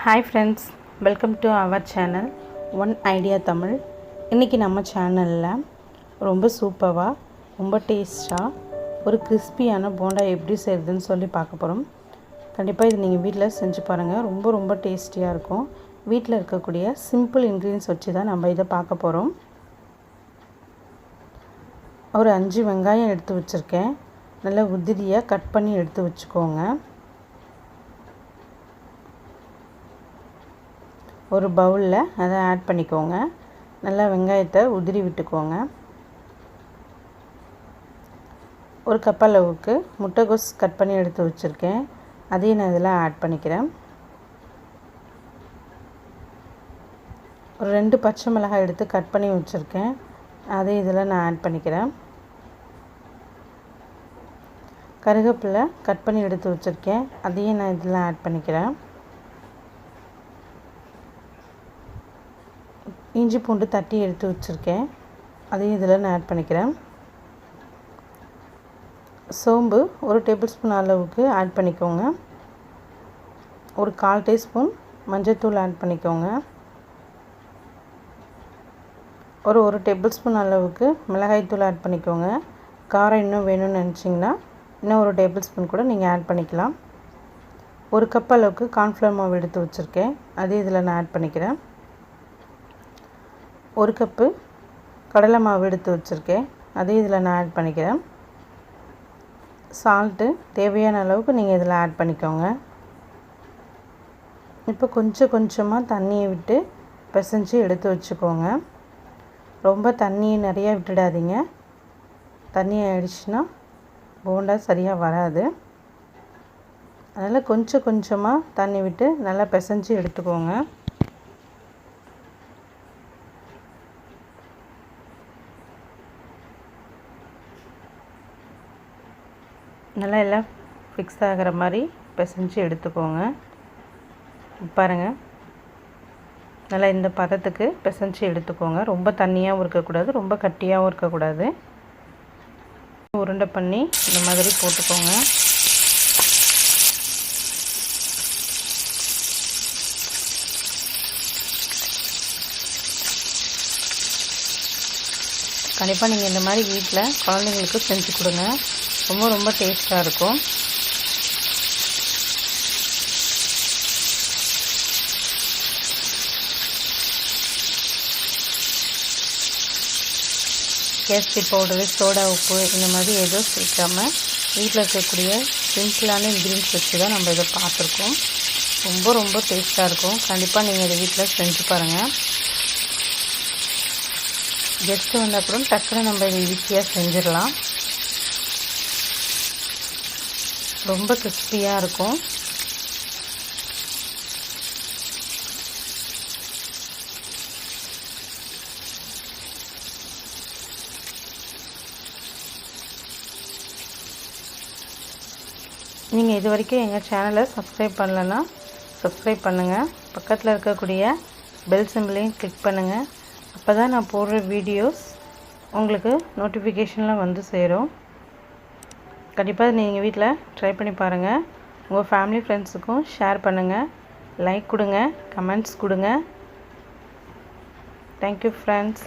Hi friends, welcome to our channel One Idea Tamil. இன்னைக்கு நம்ம சேனல்ல ரொம்ப சூப்பரா ரொம்ப டேஸ்டா ஒரு கிறிஸ்பியான போண்டா எப்படி செய்யறதுன்னு சொல்லி பார்க்க போறோம். கண்டிப்பா இது நீங்க வீட்ல செஞ்சு பாருங்க. ரொம்ப டேஸ்டியா இருக்கும். வீட்ல இருக்கக்கூடிய சிம்பிள் ingredients வச்சு தான் நம்ம இத பார்க்க போறோம். ஒரு 5 வெங்காயம் எடுத்து வச்சிருக்கேன். நல்லா உதிரியா கட் பண்ணி எடுத்து வச்சுக்கோங்க. ஒரு பவுல்ல அதை ஆட் பண்ணிக்கோங்க. நல்லா வெங்காயத்தை உதிரி விட்டுக்கோங்க. ஒரு கப் அளவுக்கு முட்டைகோஸ் கட் பண்ணி எடுத்து வச்சிருக்கேன். அதையும் நான் இதெல்லாம் ஆட் பண்ணிக்கிறேன். ஒரு 2 பச்சை மிளகாய் எடுத்து கட் பண்ணி வச்சிருக்கேன். அதை இதெல்லாம் நான் ஆட் பண்ணிக்கிறேன். கருவேப்பிலை கட் பண்ணி எடுத்து வச்சிருக்கேன். அதையும் நான் இதெல்லாம் ஆட் பண்ணிக்கிறேன். இஞ்சி பூண்டு தட்டி எடுத்து வச்சிருக்கேன். அதையும் இதில் நான் ஆட் பண்ணிக்கிறேன். சோம்பு ஒரு டேபிள்ஸ்பூன் அளவுக்கு ஆட் பண்ணிக்கோங்க. ஒரு 1/4 டீஸ்பூன் மஞ்சள்தூள் ஆட் பண்ணிக்கோங்க. ஒரு டேபிள்ஸ்பூன் அளவுக்கு மிளகாய்த்தூள் ஆட் பண்ணிக்கோங்க. காரம் இன்னும் வேணும்னு நினச்சிங்கன்னா இன்னும் ஒரு டேபிள்ஸ்பூன் கூட நீங்கள் ஆட் பண்ணிக்கலாம். ஒரு கப் அளவுக்கு கார்ன்ஃப்ளவர் மாவு எடுத்து வச்சுருக்கேன். அதையும் இதில் நான் ஆட் பண்ணிக்கிறேன். ஒரு கப்பு கடலை மாவு எடுத்து வச்சுருக்கேன். அதையும் இதில் நான் ஆட் பண்ணிக்கிறேன். சால்ட்டு தேவையான அளவுக்கு நீங்கள் இதில் ஆட் பண்ணிக்கோங்க. இப்போ கொஞ்சமாக தண்ணியை விட்டு பிசைஞ்சு எடுத்து வச்சுக்கோங்க. ரொம்ப தண்ணியை நிறையா விட்டுடாதீங்க. தண்ணி ஆயிடுச்சுன்னா போண்டா சரியாக வராது. அதனால் கொஞ்சமாக தண்ணி விட்டு நல்லா பிசைஞ்சு எடுத்துக்கோங்க. நல்லா எல்லாம் ஃபிக்ஸ் ஆகிற மாதிரி பிசைஞ்சு எடுத்துக்கோங்க. பாருங்கள், நல்லா இந்த பதத்துக்கு பிசைஞ்சு எடுத்துக்கோங்க. ரொம்ப தண்ணியாகவும் இருக்கக்கூடாது, ரொம்ப கட்டியாகவும் இருக்கக்கூடாது. உருண்டை பண்ணி இந்த மாதிரி போட்டுக்கோங்க. கண்டிப்பாக நீங்கள் இந்த மாதிரி வீட்டில் குழந்தைங்களுக்கு செஞ்சு கொடுங்க. ரொம்ப டேஸ்ட்டாக இருக்கும். கேசரி பவுடரு, சோடா உப்பு இந்த மாதிரி எதுவும் சேர்க்காம வீட்டில் இருக்கக்கூடிய சிம்பிளான இன்க்ரீடியன்ஸ் வச்சு தான் நம்ம இதை பார்த்துருக்கோம். ரொம்ப டேஸ்ட்டாக இருக்கும். கண்டிப்பாக நீங்கள் இதை வீட்டில் செஞ்சு பாருங்கள். கெஸ்ட்டு வந்தால் கூட டக்குன்னு நம்ம இதை ஈஸியாக செஞ்சிடலாம். ரொம்ப கிறிஸ்பியாக இருக்கும். நீங்கள் இது வரைக்கும் எங்கள் சேனலை சப்ஸ்கிரைப் பண்ணலைன்னா சப்ஸ்கிரைப் பண்ணுங்கள். பக்கத்தில் இருக்கக்கூடிய பெல் சிம்பிளையும் கிளிக் பண்ணுங்கள். அப்போ தான் நான் போடுற வீடியோஸ் உங்களுக்கு நோட்டிஃபிகேஷனில் வந்து சேரும். கண்டிப்பாக நீங்கள் வீட்டில் ட்ரை பண்ணி பாருங்கள். உங்கள் ஃபேமிலி ஃப்ரெண்ட்ஸுக்கும் ஷேர் பண்ணுங்கள். லைக் கொடுங்க, கமெண்ட்ஸ் கொடுங்க. Thank you friends.